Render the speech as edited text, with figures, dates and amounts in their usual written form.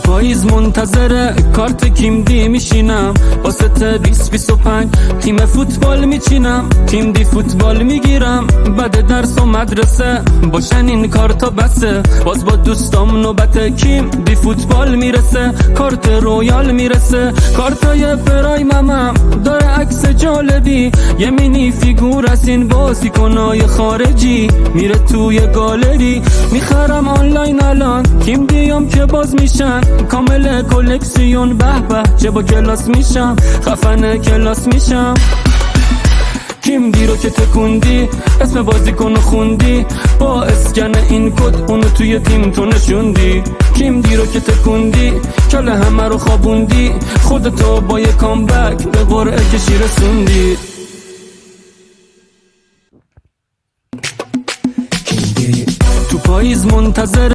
پاییز منتظر کارت کیم دی میشینم، واسه 20-25 تیم فوتبال میچینم، تیم دی فوتبال میگیرم، بعد درس و مدرسه باشن این کارتا بسه، باز با دوستام نوبت کیم دی فوتبال میرسه، کارت رویال میرسه، کارتای پرایمم داره عکس جالبی، یه مینی فیگور از این بازیکنای خارجی میره توی گالری، میخرم آنلاین الان کیم دیام که باز میشن، کامل کلکسیون به به چه با کلاس میشم، خفن کلاس میشم. کیم دی رو که تکوندی اسم بازیکن خوندی، با اسکن این کد اونو توی تیم تو نشوندی، کیم دی رو که تکوندی کل همه رو خوابوندی، خودتو با یه کامبک به قرعه کشی رسوندی. تو پاییز منتظر